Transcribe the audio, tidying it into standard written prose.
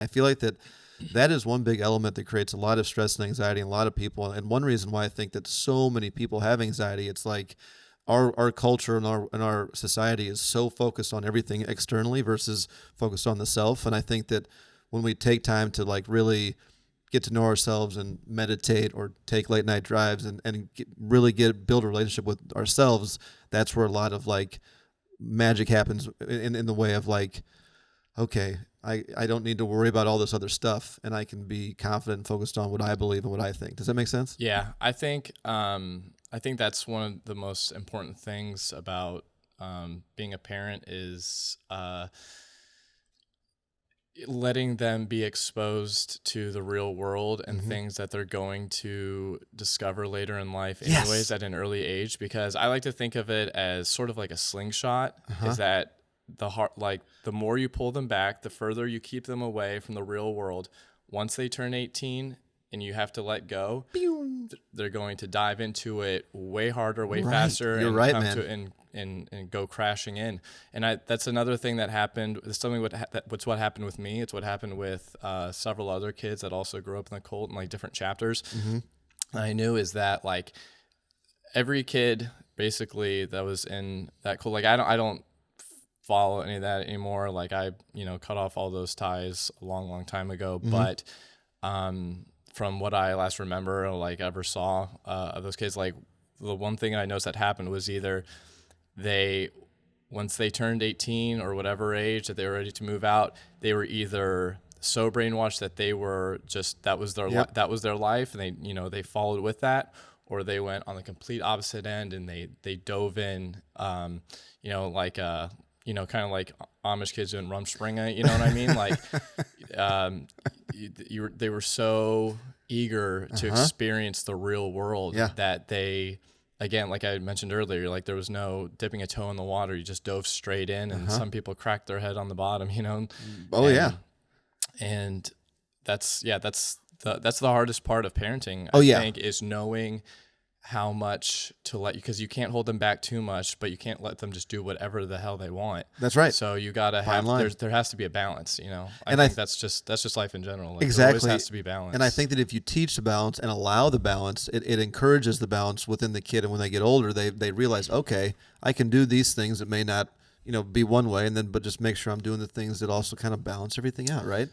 I feel like that is one big element that creates a lot of stress and anxiety in a lot of people. And one reason why I think that so many people have anxiety, it's like our culture and our society is so focused on everything externally versus focused on the self. And I think that when we take time to like really get to know ourselves and meditate or take late night drives and really build a relationship with ourselves, that's where a lot of like magic happens in the way of like, okay, I don't need to worry about all this other stuff, and I can be confident and focused on what I believe and what I think. Does that make sense? Yeah, I think that's one of the most important things about being a parent is letting them be exposed to the real world and things that they're going to discover later in life anyways at an early age, because I like to think of it as sort of like a slingshot. Is that the more you pull them back, the further you keep them away from the real world. Once they turn 18 and you have to let go, they're going to dive into it way harder, way faster. You're right, man. And go crashing in. And that's another thing that happened. It's something what's what happened with me. It's what happened with several other kids that also grew up in the cult in like different chapters. And I knew is that like every kid basically that was in that cult, like I don't follow any of that anymore. Like I, cut off all those ties a long, long time ago. But from what I last remember or like ever saw of those kids, like the one thing I noticed that happened was either once they turned 18 or whatever age that they were ready to move out, they were either so brainwashed that they were just, that was their life. And they followed with that, or they went on the complete opposite end and they dove in, kind of like Amish kids doing Rumspringa, you know what I mean? Like, they were so eager to experience the real world that they, again, like I mentioned earlier, like there was no dipping a toe in the water. You just dove straight in, and some people cracked their head on the bottom, And that's the hardest part of parenting. I think is knowing how much to let you, because you can't hold them back too much, but you can't let them just do whatever the hell they want. That's right. So you gotta have there has to be a balance, I think that's just life in general. Like, exactly. There always has to be balance. And I think that if you teach the balance and allow the balance, it encourages the balance within the kid. And when they get older, they realize, okay, I can do these things that may not, be one way, but just make sure I'm doing the things that also kind of balance everything out, right?